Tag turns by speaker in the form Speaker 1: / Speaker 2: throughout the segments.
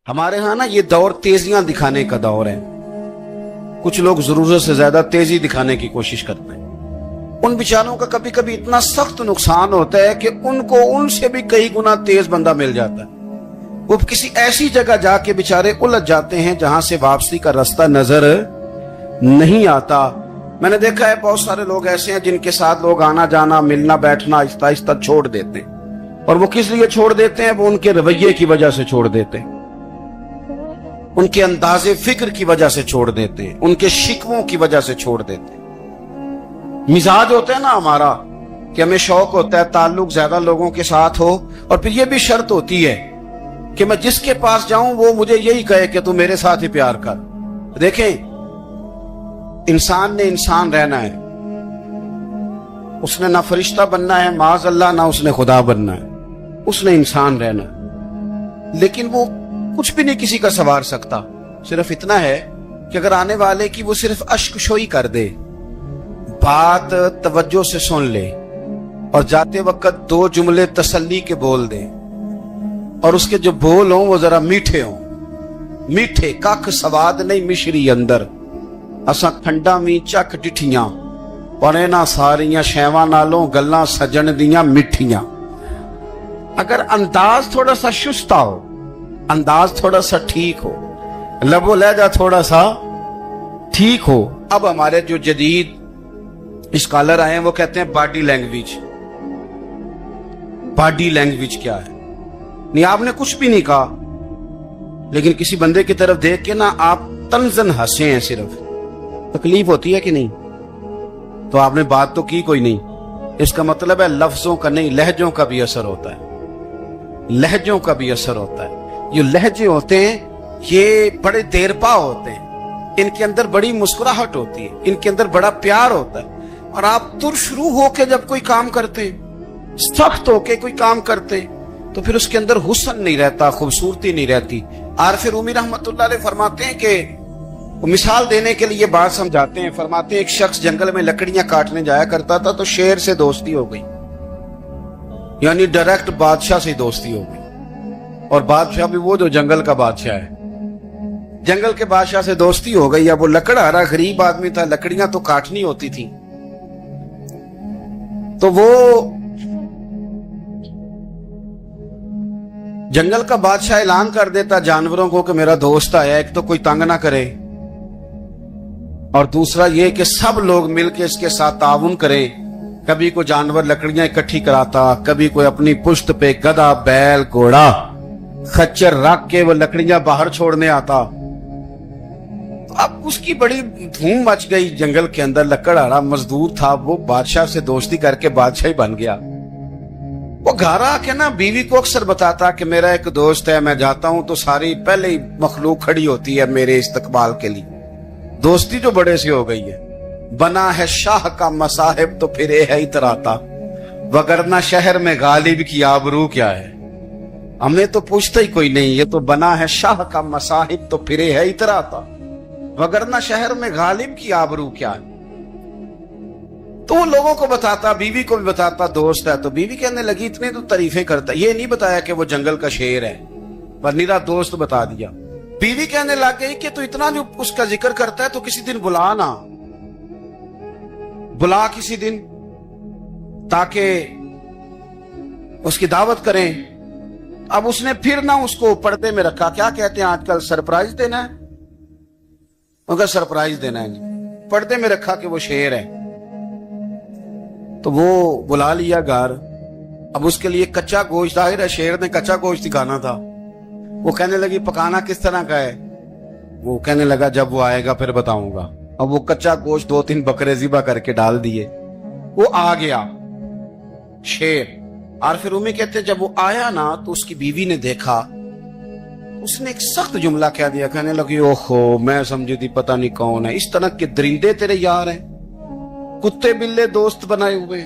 Speaker 1: ہمارے ہاں نا یہ دور تیزیاں دکھانے کا دور ہے. کچھ لوگ ضرورت سے زیادہ تیزی دکھانے کی کوشش کرتے ہیں. ان بیچاروں کا کبھی کبھی اتنا سخت نقصان ہوتا ہے کہ ان کو ان سے بھی کئی گنا تیز بندہ مل جاتا ہے. وہ کسی ایسی جگہ جا کے بیچارے الجھ جاتے ہیں جہاں سے واپسی کا راستہ نظر نہیں آتا. میں نے دیکھا ہے بہت سارے لوگ ایسے ہیں جن کے ساتھ لوگ آنا جانا ملنا بیٹھنا آہستہ آہستہ چھوڑ دیتے ہیں. اور وہ کس لیے چھوڑ دیتے ہیں؟ وہ ان کے رویے کی وجہ سے چھوڑ دیتے ہیں, ان کے انداز فکر کی وجہ سے چھوڑ دیتے ہیں, ان کے شکووں کی وجہ سے چھوڑ دیتے ہیں. مزاج ہوتا ہے نا ہمارا کہ ہمیں شوق ہوتا ہے تعلق زیادہ لوگوں کے ساتھ ہو, اور پھر یہ بھی شرط ہوتی ہے کہ میں جس کے پاس جاؤں وہ مجھے یہی کہے کہ تو میرے ساتھ ہی پیار کر. دیکھیں, انسان نے انسان رہنا ہے, اس نے نہ فرشتہ بننا ہے معاذ اللہ, نہ اس نے خدا بننا ہے, اس نے انسان رہنا ہے. لیکن وہ کچھ بھی نہیں کسی کا سنوار سکتا. صرف اتنا ہے کہ اگر آنے والے کی وہ صرف اشک شوئی کر دے, بات توجہ سے سن لے, اور جاتے وقت دو جملے تسلی کے بول دے, اور اس کے جو بول ہوں وہ ذرا میٹھے ہوں. میٹھے کک سواد نہیں مشری اندر, اساں کھنڈا می چک ڈٹھیاں, پڑے نہ ساریاں شیواں نالوں گلاں سجن دیاں مٹھیاں. اگر انداز تھوڑا سا شستہ ہو, انداز تھوڑا سا ٹھیک ہو, لب و لہجہ تھوڑا سا ٹھیک ہو. اب ہمارے جو جدید اسکالر آئے ہیں وہ کہتے ہیں باڈی لینگویج. باڈی لینگویج کیا ہے؟ نہیں, آپ نے کچھ بھی نہیں کہا, لیکن کسی بندے کی طرف دیکھ کے نا آپ تنزن ہنسے ہیں, صرف تکلیف ہوتی ہے کہ نہیں؟ تو آپ نے بات تو کی کوئی نہیں. اس کا مطلب ہے لفظوں کا نہیں, لہجوں کا بھی اثر ہوتا ہے. لہجوں کا بھی اثر ہوتا ہے. یہ لہجے ہوتے ہیں یہ بڑے دیر پا ہوتے ہیں, ان کے اندر بڑی مسکراہٹ ہوتی ہے, ان کے اندر بڑا پیار ہوتا ہے. اور آپ ترشرو ہو کے جب کوئی کام کرتے ہیں, سخت ہو کے کوئی کام کرتے ہیں, تو پھر اس کے اندر حسن نہیں رہتا, خوبصورتی نہیں رہتی. عارف رومی رحمت اللہ علیہ فرماتے ہیں کہ وہ مثال دینے کے لیے بات سمجھاتے ہیں. فرماتے ہیں ایک شخص جنگل میں لکڑیاں کاٹنے جایا کرتا تھا, تو شیر سے دوستی ہو گئی, یعنی ڈائریکٹ بادشاہ سے دوستی ہو گئی. اور بادشاہ بھی وہ جو جنگل کا بادشاہ ہے, جنگل کے بادشاہ سے دوستی ہو گئی. اب وہ لکڑہارا غریب آدمی تھا, لکڑیاں تو کاٹنی ہوتی تھی, تو وہ جنگل کا بادشاہ اعلان کر دیتا جانوروں کو کہ میرا دوست آیا, ایک تو کوئی تنگ نہ کرے, اور دوسرا یہ کہ سب لوگ مل کے اس کے ساتھ تعاون کریں. کبھی کوئی جانور لکڑیاں اکٹھی کراتا, کبھی کوئی اپنی پشت پہ گدھا بیل گھوڑا خچر رکھ کے وہ لکڑیاں باہر چھوڑنے آتا. تو اب اس کی بڑی دھوم مچ گئی جنگل کے اندر. لکڑہارا مزدور تھا, وہ بادشاہ سے دوستی کر کے بادشاہ ہی بن گیا. وہ گھر آ کے نا بیوی کو اکثر بتاتا کہ میرا ایک دوست ہے, میں جاتا ہوں تو ساری پہلے ہی مخلوق کھڑی ہوتی ہے میرے استقبال کے لیے. دوستی جو بڑے سے ہو گئی ہے. بنا ہے شاہ کا مصاحب تو پھرے ہے اتراتا, وگرنہ شہر میں غالب کی آبرو کیا ہے. ہم نے تو پوچھتا ہی کوئی نہیں, یہ تو بنا ہے شاہ کا مصاحب تو پھرے ہے اتراتا, وگرنہ شہر میں غالب کی آبرو کیا ہے. تو وہ لوگوں کو بتاتا, بیوی کو بھی بتاتا دوست ہے. تو بیوی کہنے لگی اتنے تو تعریفیں کرتا, یہ نہیں بتایا کہ وہ جنگل کا شیر ہے, پر نیرا دوست بتا دیا. بیوی کہنے لگ گئی کہ تو اتنا جو اس کا ذکر کرتا ہے تو کسی دن بلا نا, بلا کسی دن تاکہ اس کی دعوت کریں. اب اس نے پھر نہ اس کو پردے میں رکھا. کیا کہتے ہیں آج کل, سرپرائز دینا ہے, مگر سرپرائز دینا ہے, پردے میں رکھا کہ وہ شیر ہے. تو وہ بلا لیا گھر. اب اس کے لیے کچا گوشت, ظاہر ہے شیر نے کچا گوشت دکھانا تھا. وہ کہنے لگی پکانا کس طرح کا ہے؟ وہ کہنے لگا جب وہ آئے گا پھر بتاؤں گا. اب وہ کچا گوشت 2-3 بکرے ذبح کر کے ڈال دیے. وہ آ گیا شیر. عارف رومی کہتے جب وہ آیا نا تو اس کی بیوی نے دیکھا, اس نے ایک سخت جملہ کہہ دیا. کہنے لگی اوہو, میں سمجھی تھی پتہ نہیں کون ہے, اس طرح کے درندے تیرے یار ہیں, کتے بلے دوست بنائے ہوئے,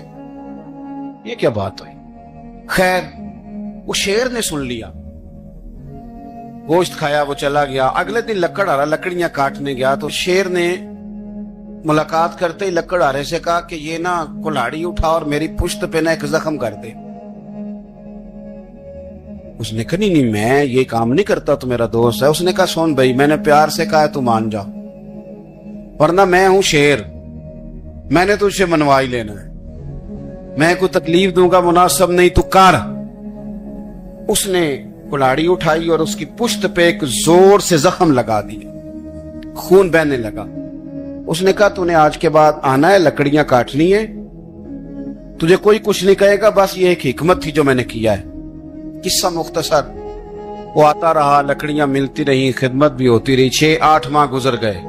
Speaker 1: یہ کیا بات ہوئی؟ خیر وہ شیر نے سن لیا, گوشت کھایا, وہ چلا گیا. اگلے دن لکڑہارا لکڑیاں کاٹنے گیا تو شیر نے ملاقات کرتے ہی لکڑہارے سے کہا کہ یہ نا کلاڑی اٹھا اور میری پشت پہ نا ایک زخم کر دے. اس نے کہا نہیں میں یہ کام نہیں کرتا, تو میرا دوست ہے. اس نے کہا سن بھائی, میں نے پیار سے کہا ہے تو مان جا, ورنہ میں ہوں شیر, میں نے تجھ سے منوا ہی لینا ہے, میں کوئی تکلیف دوں گا مناسب نہیں, تو کر. اس نے کلاڑی اٹھائی اور اس کی پشت پہ ایک زور سے زخم لگا دیا, خون بہنے لگا. اس نے کہا تو نے آج کے بعد آنا ہے, لکڑیاں کاٹنی ہے, تجھے کوئی کچھ نہیں کہے گا, بس یہ ایک حکمت تھی جو میں نے کیا ہے. قصہ مختصر, وہ آتا رہا, لکڑیاں ملتی رہی, خدمت بھی ہوتی رہی, 6-8 ماہ گزر گئے.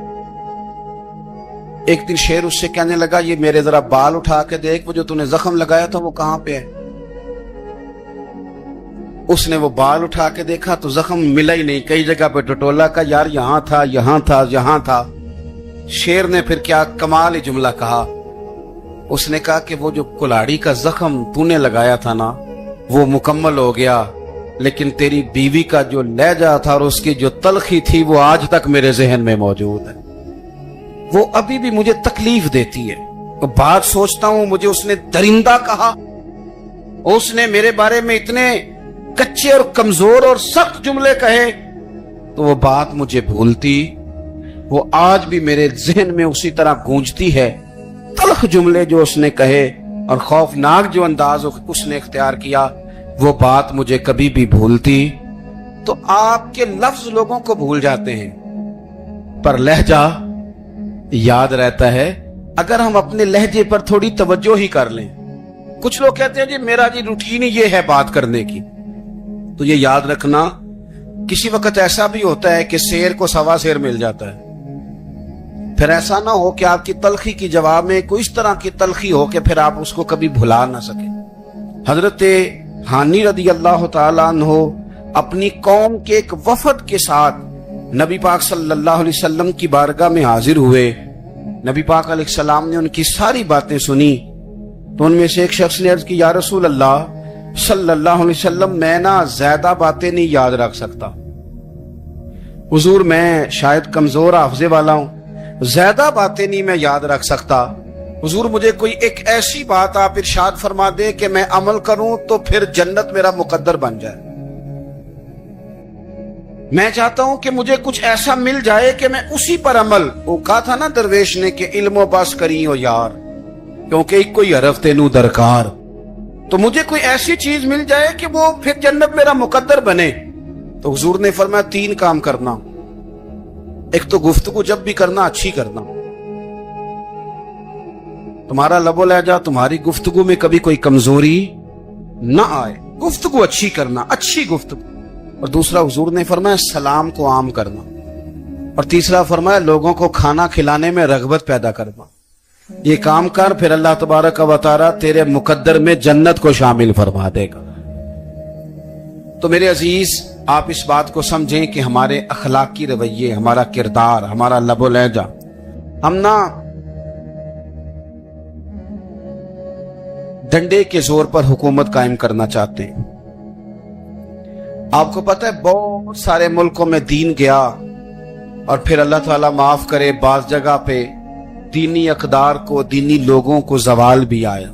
Speaker 1: ایک دن شیر اس سے کہنے لگا یہ میرے ذرا بال اٹھا کے دیکھ, وہ جو تو نے زخم لگایا تھا وہ کہاں پہ ہے. اس نے وہ بال اٹھا کے دیکھا تو زخم ملا ہی نہیں, کئی جگہ پہ ٹٹولا کا, یار یہاں تھا یہاں تھا یہاں تھا. شیر نے پھر کیا کمال ہی جملہ کہا, اس نے کہا کہ وہ جو کلاڑی کا زخم تو نے لگایا تھا نا وہ مکمل ہو گیا, لیکن تیری بیوی کا جو لہجہ تھا اور اس کی جو تلخی تھی وہ آج تک میرے ذہن میں موجود ہے, وہ ابھی بھی مجھے تکلیف دیتی ہے. بات سوچتا ہوں مجھے اس نے درندہ کہا, اس نے میرے بارے میں اتنے کچے اور کمزور اور سخت جملے کہے, تو وہ بات مجھے بھولتی, وہ آج بھی میرے ذہن میں اسی طرح گونجتی ہے. تلخ جملے جو اس نے کہے اور خوفناک جو انداز اس نے اختیار کیا, وہ بات مجھے کبھی بھی بھولتی. تو آپ کے لفظ لوگوں کو بھول جاتے ہیں پر لہجہ یاد رہتا ہے اگر ہم اپنے لہجے پر تھوڑی توجہ ہی کر لیں. کچھ لوگ کہتے ہیں جی میرا جی روٹین یہ ہے بات کرنے کی, تو یہ یاد رکھنا کسی وقت ایسا بھی ہوتا ہے کہ شیر کو سوا شیر مل جاتا ہے. پھر ایسا نہ ہو کہ آپ کی تلخی کی جواب میں کوئی اس طرح کی تلخی ہو کہ پھر آپ اس کو کبھی بھلا نہ سکیں. حضرت ہانی رضی اللہ تعالیٰ عنہ اپنی قوم کے ایک وفد کے ساتھ نبی پاک صلی اللہ علیہ وسلم کی بارگاہ میں حاضر ہوئے. نبی پاک علیہ السلام نے ان کی ساری باتیں سنی, تو ان میں سے ایک شخص نے عرض کی یا رسول اللہ صلی اللہ علیہ وسلم, میں نا زیادہ باتیں نہیں یاد رکھ سکتا. حضور میں شاید کمزور حافظے والا ہوں, زیادہ باتیں نہیں میں یاد رکھ سکتا. حضور مجھے کوئی ایک ایسی بات آپ ارشاد فرما دے کہ میں عمل کروں تو پھر جنت میرا مقدر بن جائے. میں چاہتا ہوں کہ مجھے کچھ ایسا مل جائے کہ میں اسی پر عمل, وہ کہا تھا نا درویش نے کہ علم و بس کری ہو یار, کیونکہ ایک کوئی حرف تینو درکار. تو مجھے کوئی ایسی چیز مل جائے کہ وہ پھر جنت میرا مقدر بنے. تو حضور نے فرمایا 3 کام کرنا. ایک تو گفتگو جب بھی کرنا اچھی کرنا, تمہارا لب و لہجہ تمہاری گفتگو میں کبھی کوئی کمزوری نہ آئے, گفتگو اچھی کرنا, اچھی گفتگو. اور دوسرا حضور نے فرمایا سلام کو عام کرنا. اور تیسرا فرمایا لوگوں کو کھانا کھلانے میں رغبت پیدا کرنا. یہ کام کر, پھر اللہ تبارک و تعالی تیرے مقدر میں جنت کو شامل فرما دے گا. تو میرے عزیز آپ اس بات کو سمجھیں کہ ہمارے اخلاقی رویے, ہمارا کردار, ہمارا لب و لہجہ, ہم نہ ڈنڈے کے زور پر حکومت قائم کرنا چاہتے ہیں. آپ کو پتہ ہے بہت سارے ملکوں میں دین گیا اور پھر اللہ تعالیٰ معاف کرے بعض جگہ پہ دینی اقدار کو, دینی لوگوں کو زوال بھی آیا.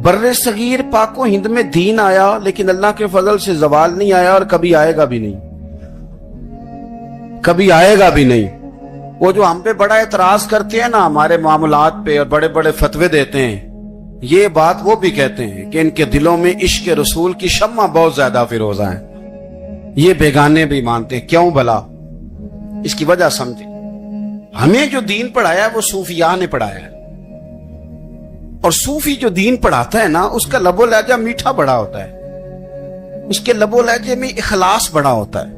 Speaker 1: بر صغیر پاک و ہند میں دین آیا لیکن اللہ کے فضل سے زوال نہیں آیا اور کبھی آئے گا بھی نہیں, کبھی آئے گا بھی نہیں. وہ جو ہم پہ بڑا اعتراض کرتے ہیں نا ہمارے معاملات پہ اور بڑے بڑے فتوے دیتے ہیں, یہ بات وہ بھی کہتے ہیں کہ ان کے دلوں میں عشق رسول کی شمع بہت زیادہ فیروزہ ہیں. یہ بیگانے بھی مانتے ہیں. کیوں بھلا؟ اس کی وجہ سمجھیں. ہمیں جو دین پڑھایا ہے وہ صوفیاء نے پڑھایا ہے, اور صوفی جو دین پڑھاتا ہے نا اس کا لب و لہجہ میٹھا بڑا ہوتا ہے, اس کے لب و لہجے میں اخلاص بڑا ہوتا ہے,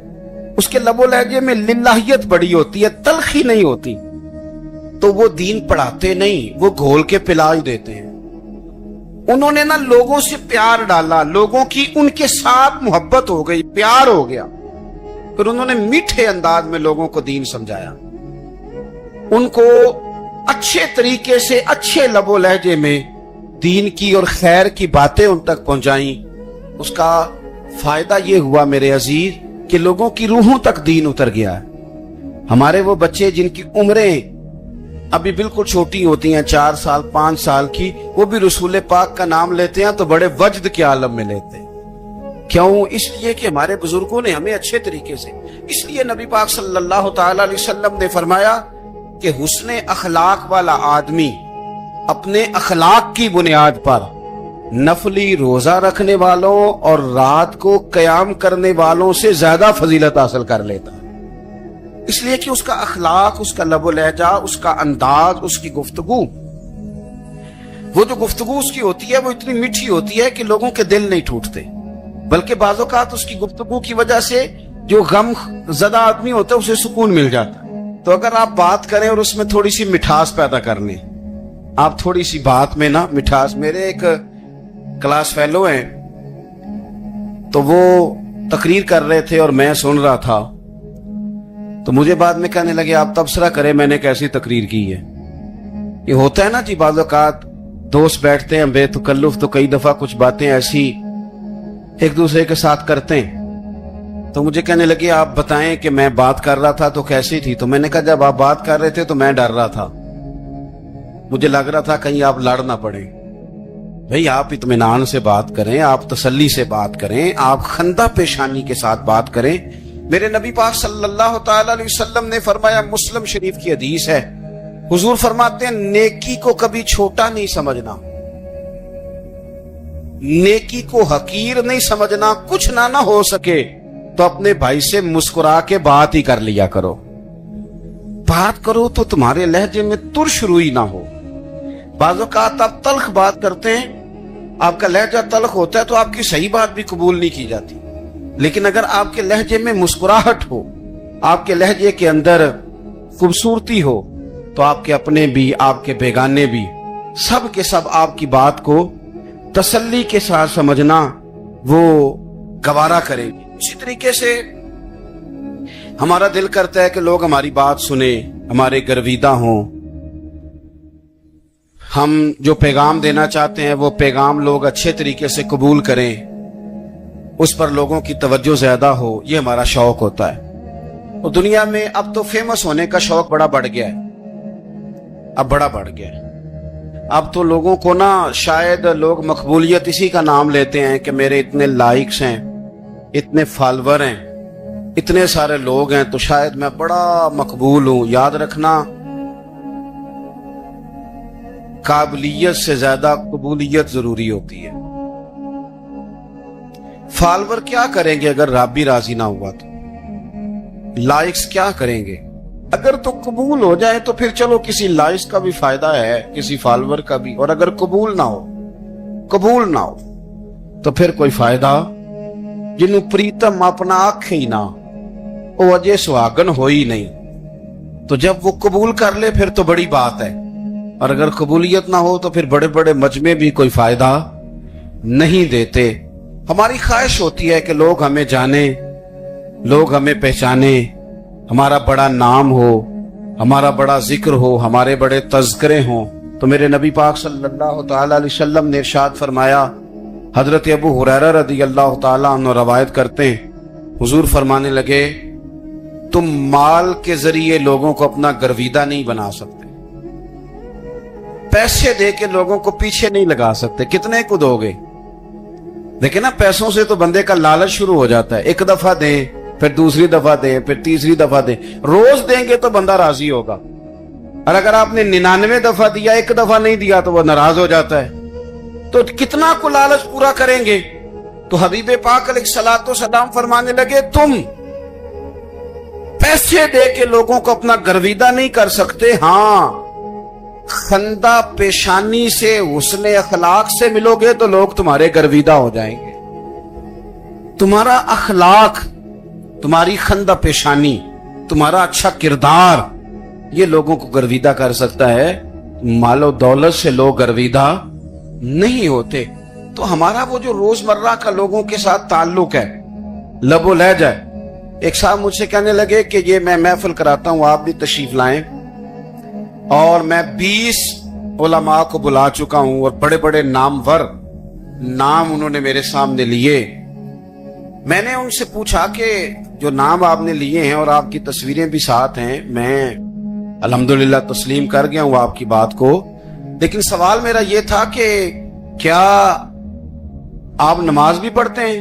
Speaker 1: اس کے لب و لہجے میں للہیت بڑی ہوتی ہے, تلخی نہیں ہوتی. تو وہ دین پڑھاتے نہیں, وہ گھول کے پلا ہی دیتے ہیں. انہوں نے نا لوگوں سے پیار ڈالا, لوگوں کی ان کے ساتھ محبت ہو گئی, پیار ہو گیا, پھر انہوں نے میٹھے انداز میں لوگوں کو دین سمجھایا, ان کو اچھے طریقے سے اچھے لب و لہجے میں دین کی اور خیر کی باتیں ان تک پہنچائیں. اس کا فائدہ یہ ہوا میرے عزیز کہ لوگوں کی روحوں تک دین اتر گیا ہے. ہمارے وہ بچے جن کی عمریں ابھی بالکل چھوٹی ہوتی ہیں, 4 سال 5 سال کی, وہ بھی رسول پاک کا نام لیتے ہیں تو بڑے وجد کے عالم میں لیتے ہیں. کیوں؟ اس لیے کہ ہمارے بزرگوں نے ہمیں اچھے طریقے سے، اس لیے نبی پاک صلی اللہ تعالی علیہ وسلم نے فرمایا کہ حسن اخلاق والا آدمی اپنے اخلاق کی بنیاد پر نفلی روزہ رکھنے والوں اور رات کو قیام کرنے والوں سے زیادہ فضیلت حاصل کر لیتا ہے، اس لیے کہ اس کا اخلاق، اس کا لب و لہجہ، اس کا انداز، اس کی گفتگو، وہ جو گفتگو اس کی ہوتی ہے وہ اتنی میٹھی ہوتی ہے کہ لوگوں کے دل نہیں ٹوٹتے، بلکہ بعض اوقات اس کی گفتگو کی وجہ سے جو غم زدہ آدمی ہوتا ہے اسے سکون مل جاتا ہے۔ تو اگر آپ بات کریں اور اس میں تھوڑی سی مٹھاس پیدا کر لیں، آپ تھوڑی سی بات میں نا مٹھاس، میرے ایک کلاس فیلو ہیں تو وہ تقریر کر رہے تھے اور میں سن رہا تھا، تو مجھے بعد میں کہنے لگے آپ تبصرہ کریں میں نے کیسی تقریر کی ہے۔ یہ ہوتا ہے نا جی، بعض اوقات دوست بیٹھتے ہیں بے تکلف تو کئی دفعہ کچھ باتیں ایسی ایک دوسرے کے ساتھ کرتے ہیں، تو مجھے کہنے لگے آپ بتائیں کہ میں بات کر رہا تھا تو کیسی تھی؟ تو میں نے کہا جب آپ بات کر رہے تھے تو میں ڈر رہا تھا، مجھے لگ رہا تھا کہیں آپ لڑ نہ پڑیں۔ بھئی آپ اطمینان سے بات کریں، آپ تسلی سے بات کریں، آپ خندہ پیشانی کے ساتھ بات کریں۔ میرے نبی پاک صلی اللہ تعالی علیہ وسلم نے فرمایا، مسلم شریف کی حدیث ہے، حضور فرماتے ہیں نیکی کو کبھی چھوٹا نہیں سمجھنا، نیکی کو حقیر نہیں سمجھنا، کچھ نہ ہو سکے تو اپنے بھائی سے مسکرا کے بات ہی کر لیا کرو، بات کرو تو تمہارے لہجے میں ترش روئی نہ ہو۔ بعض اوقات آپ تلخ بات کرتے ہیں، آپ کا لہجہ تلخ ہوتا ہے تو آپ کی صحیح بات بھی قبول نہیں کی جاتی، لیکن اگر آپ کے لہجے میں مسکراہٹ ہو، آپ کے لہجے کے اندر خوبصورتی ہو، تو آپ کے اپنے بھی، آپ کے بیگانے بھی، سب کے سب آپ کی بات کو تسلی کے ساتھ سمجھنا وہ گوارا کریں گے۔ اسی طریقے سے ہمارا دل کرتا ہے کہ لوگ ہماری بات سنیں، ہمارے گرویدہ ہوں، ہم جو پیغام دینا چاہتے ہیں وہ پیغام لوگ اچھے طریقے سے قبول کریں، اس پر لوگوں کی توجہ زیادہ ہو، یہ ہمارا شوق ہوتا ہے۔ اور دنیا میں اب تو فیمس ہونے کا شوق بڑا بڑھ گیا ہے، اب بڑا بڑھ گیا ہے۔ اب تو لوگوں کو نا شاید لوگ مقبولیت اسی کا نام لیتے ہیں کہ میرے اتنے لائکس ہیں، اتنے فالوور ہیں، اتنے سارے لوگ ہیں تو شاید میں بڑا مقبول ہوں۔ یاد رکھنا، قابلیت سے زیادہ قبولیت ضروری ہوتی ہے۔ فالوور کیا کریں گے اگر رب بھی راضی نہ ہوا تو؟ لائکس کیا کریں گے؟ اگر تو قبول ہو جائے تو پھر چلو کسی لائکس کا بھی فائدہ ہے، کسی فالوور کا بھی، اور اگر قبول نہ ہو تو پھر کوئی فائدہ جنوں پریتم اپنا آنکھ ہی نہ وہ اجے سہاگن ہو ہی نہیں، تو جب وہ قبول کر لے پھر تو بڑی بات ہے، اور اگر قبولیت نہ ہو تو پھر بڑے بڑے مجمع بھی کوئی فائدہ نہیں دیتے۔ ہماری خواہش ہوتی ہے کہ لوگ ہمیں جانیں، لوگ ہمیں پہچانیں، ہمارا بڑا نام ہو، ہمارا بڑا ذکر ہو، ہمارے بڑے تذکرے ہوں۔ تو میرے نبی پاک صلی اللہ تعالی علیہ وسلم نے ارشاد فرمایا، حضرت ابو ہریرہ رضی اللہ تعالی عنہ روایت کرتے ہیں، حضور فرمانے لگے، تم مال کے ذریعے لوگوں کو اپنا گرویدہ نہیں بنا سکتے، پیسے دے کے لوگوں کو پیچھے نہیں لگا سکتے۔ کتنے کو دو گے؟ دیکھیں نا، پیسوں سے تو بندے کا لالچ شروع ہو جاتا ہے، ایک دفعہ دیں، پھر دوسری دفعہ دیں، پھر تیسری دفعہ دیں، روز دیں گے تو بندہ راضی ہوگا، اور اگر آپ نے 99 دفعہ دیا، ایک دفعہ نہیں دیا تو وہ ناراض ہو جاتا ہے، تو کتنا کو لالچ پورا کریں گے؟ تو حبیب پاک علیہ الصلوۃ والسلام فرمانے لگے، تم پیسے دے کے لوگوں کو اپنا گرویدہ نہیں کر سکتے، ہاں خندہ پیشانی سے، حسن اخلاق سے ملو گے تو لوگ تمہارے گرویدہ ہو جائیں گے۔ تمہارا اخلاق، تمہاری خندہ پیشانی، تمہارا اچھا کردار، یہ لوگوں کو گرویدہ کر سکتا ہے۔ مال و دولت سے لوگ گرویدہ نہیں ہوتے۔ تو ہمارا وہ جو روزمرہ کا لوگوں کے ساتھ تعلق ہے، لب و لہجہ ہے۔ ایک صاحب مجھ سے کہنے لگے کہ یہ میں محفل کراتا ہوں، آپ بھی تشریف لائیں، اور میں 20 علماء کو بلا چکا ہوں، اور بڑے بڑے نامور نام انہوں نے میرے سامنے لیے۔ میں نے ان سے پوچھا کہ جو نام آپ نے لیے ہیں اور آپ کی تصویریں بھی ساتھ ہیں، میں الحمدللہ تسلیم کر گیا ہوں آپ کی بات کو، لیکن سوال میرا یہ تھا کہ کیا آپ نماز بھی پڑھتے ہیں؟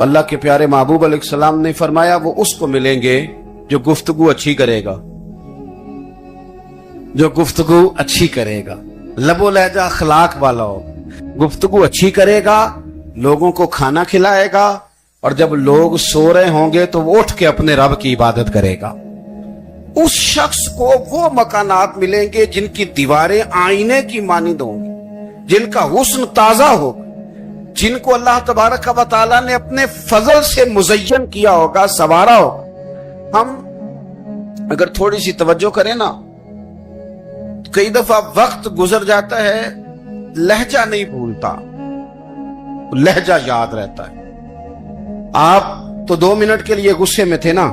Speaker 1: تو اللہ کے پیارے محبوب علیہ السلام نے فرمایا وہ اس کو ملیں گے جو گفتگو اچھی کرے گا، جو گفتگو اچھی کرے گا، لب و لہجہ اخلاق والا ہو، گفتگو اچھی کرے گا، لوگوں کو کھانا کھلائے گا، اور جب لوگ سو رہے ہوں گے تو وہ اٹھ کے اپنے رب کی عبادت کرے گا۔ اس شخص کو وہ مکانات ملیں گے جن کی دیواریں آئینے کی مانند ہوں گی، جن کا حسن تازہ ہو، جن کو اللہ تبارک و تعالیٰ نے اپنے فضل سے مزین کیا ہوگا، سنوارا ہوگا۔ ہم اگر تھوڑی سی توجہ کریں نا، کئی دفعہ وقت گزر جاتا ہے، لہجہ نہیں بھولتا، لہجہ یاد رہتا ہے۔ آپ تو 2 منٹ کے لیے غصے میں تھے نا،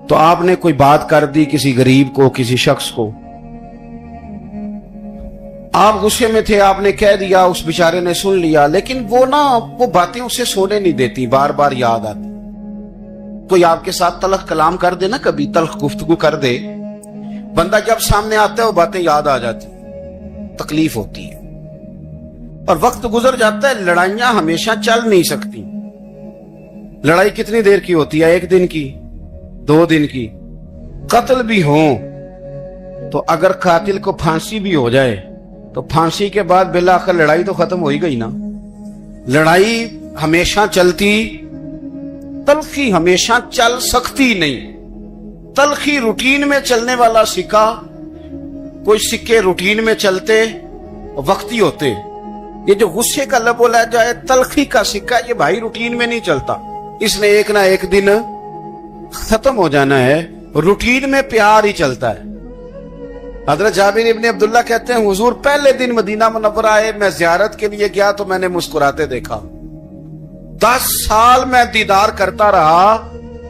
Speaker 1: تو آپ نے کوئی بات کر دی کسی غریب کو، کسی شخص کو، آپ غصے میں تھے، آپ نے کہہ دیا، اس بیچارے نے سن لیا، لیکن وہ باتیں اسے سونے نہیں دیتی، بار بار یاد آتی۔ کوئی آپ کے ساتھ تلخ کلام کر دے نا، کبھی تلخ گفتگو کر دے، بندہ جب سامنے آتا ہے وہ باتیں یاد آ جاتی، تکلیف ہوتی ہے، اور وقت گزر جاتا ہے۔ لڑائیاں ہمیشہ چل نہیں سکتی۔ لڑائی کتنی دیر کی ہوتی ہے؟ 1 دن کی، 2 دن کی۔ قتل بھی ہوں تو اگر قاتل کو پھانسی بھی ہو جائے تو پھانسی کے بعد بالآخر لڑائی تو ختم ہو ہی گئی نا۔ لڑائی ہمیشہ چلتی، تلخی ہمیشہ چل سکتی نہیں۔ تلخی روٹین میں چلنے والا سکہ، کوئی سکے روٹین میں چلتے وقتی ہوتے، یہ جو غصے کا لب و لہجہ ہے، تلخی کا سکہ، یہ بھائی روٹین میں نہیں چلتا، اس نے ایک نہ ایک دن ختم ہو جانا ہے۔ روٹین میں پیار ہی چلتا ہے۔ حضرت جابر ابن عبداللہ کہتے ہیں حضور پہلے دن مدینہ منورہ آئے، میں زیارت کے لیے گیا تو میں نے مسکراتے دیکھا۔ 10 سال میں دیدار کرتا رہا،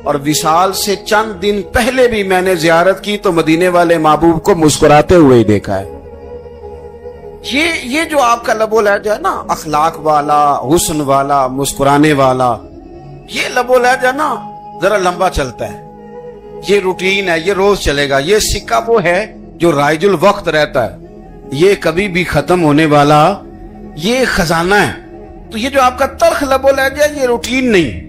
Speaker 1: اور وصال سے چند دن پہلے بھی میں نے زیارت کی تو مدینے والے محبوب کو مسکراتے ہوئے ہی دیکھا ہے۔ یہ جو آپ کا لب و لہجہ ہے نا، اخلاق والا، حسن والا، مسکرانے والا، یہ لب و لہجہ نا ذرا لمبا چلتا ہے، یہ روٹین ہے، یہ روز چلے گا۔ یہ سکہ وہ ہے جو رائج الوقت رہتا ہے، یہ کبھی بھی ختم ہونے والا یہ خزانہ ہے۔ تو یہ جو آپ کا تلخ لب و لہجہ ہے، یہ روٹین نہیں۔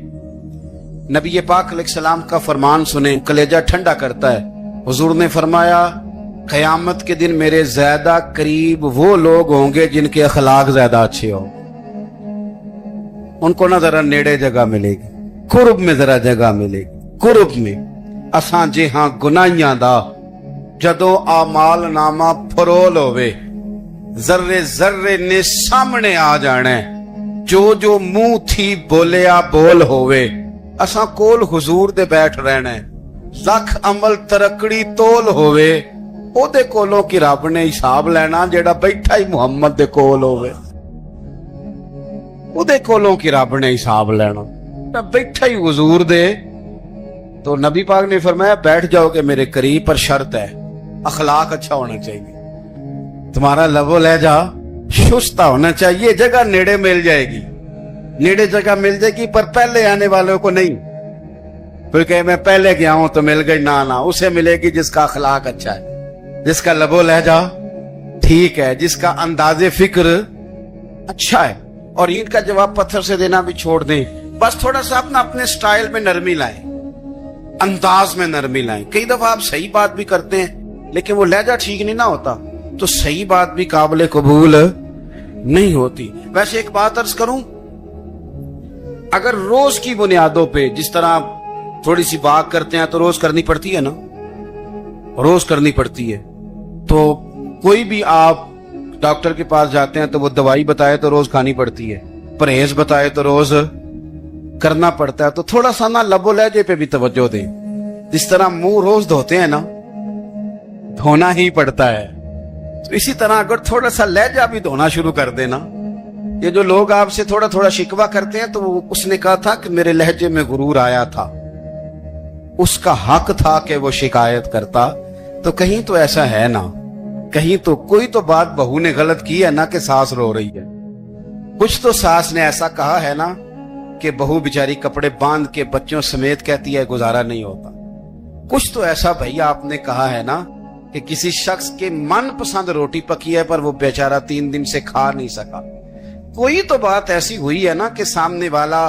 Speaker 1: نبی پاک علیہ السلام کا فرمان سنیں، کلیجہ ٹھنڈا کرتا ہے۔ حضور نے فرمایا قیامت کے دن میرے زیادہ قریب وہ لوگ ہوں گے جن کے اخلاق زیادہ اچھے ہوں، ان کو نہ ذرا نیڑے جگہ ملے گی، قرب میں ذرا جگہ ملے گی، قرب میں۔ اساں جے ہاں گناہیاں دا جدوں اعمال نامہ پھرول ہوئے، ذرے ذرے نے سامنے آ جانا ہے، جو منہ تھی بولیا بول ہوئے، اساں کول حضور دے بیٹھ رہنا ہے۔ لکھ عمل ترکڑی تول ہوئے، او دے کولوں کی رب نے حساب لینا، جیڑا بیٹھا ہی محمد دے کول ہوئے، او دے کولوں کی رب نے حساب لینا، بیٹھا ہی حضور دے۔ تو نبی پاک نے فرمایا بیٹھ جاؤ گے میرے قریب، پر شرط ہے اخلاق اچھا ہونا چاہیے، تمہارا لب و لہجہ شستہ ہونا چاہیے، جگہ نیڑے مل جائے گی، نیڑے جگہ مل جائے گی، پر پہلے آنے والوں کو نہیں، پھر کہ میں پہلے گیا ہوں تو مل گئی، نہ اسے ملے گی جس کا اخلاق اچھا ہے، جس کا لب و لہجہ ٹھیک ہے، جس کا انداز فکر اچھا ہے۔ اور اینٹ کا جواب پتھر سے دینا بھی چھوڑ دیں، بس تھوڑا سا اپنے سٹائل میں نرمی لائیں، انداز میں نرمی لائیں۔ کئی دفعہ آپ صحیح بات بھی کرتے ہیں لیکن وہ لہجہ ٹھیک نہیں نہ ہوتا تو صحیح بات بھی قابل قبول نہیں ہوتی۔ ویسے ایک بات عرض کروں، اگر روز کی بنیادوں پہ جس طرح تھوڑی سی بات کرتے ہیں تو روز کرنی پڑتی ہے نا، روز کرنی پڑتی ہے، تو کوئی بھی آپ ڈاکٹر کے پاس جاتے ہیں تو وہ دوائی بتائے تو روز کھانی پڑتی ہے، پرہیز بتائے تو روز کرنا پڑتا ہے۔ تو تھوڑا سا نا لب و لہجے پہ بھی توجہ دیں، جس طرح منہ روز دھوتے ہیں نا، دھونا ہی پڑتا ہے، تو اسی طرح اگر تھوڑا سا لہجہ بھی دھونا شروع کر دینا۔ یہ جو لوگ آپ سے تھوڑا تھوڑا شکوہ کرتے ہیں تو اس نے کہا تھا کہ میرے لہجے میں غرور آیا تھا، اس کا حق تھا کہ وہ شکایت کرتا، تو کہیں تو ایسا ہے نا، کہیں تو کوئی تو بات بہو نے غلط کی ہے نا کہ ساس رو رہی ہے، کچھ تو ساس نے ایسا کہا ہے نا کہ بہو بیچاری کپڑے باندھ کے بچوں سمیت کہتی ہے گزارا نہیں ہوتا، کچھ تو ایسا بھیا آپ نے کہا ہے نا کہ کسی شخص کے من پسند روٹی پکی ہے پر وہ بیچارہ 3 دن سے کھا نہیں سکا، کوئی تو بات ایسی ہوئی ہے نا کہ سامنے والا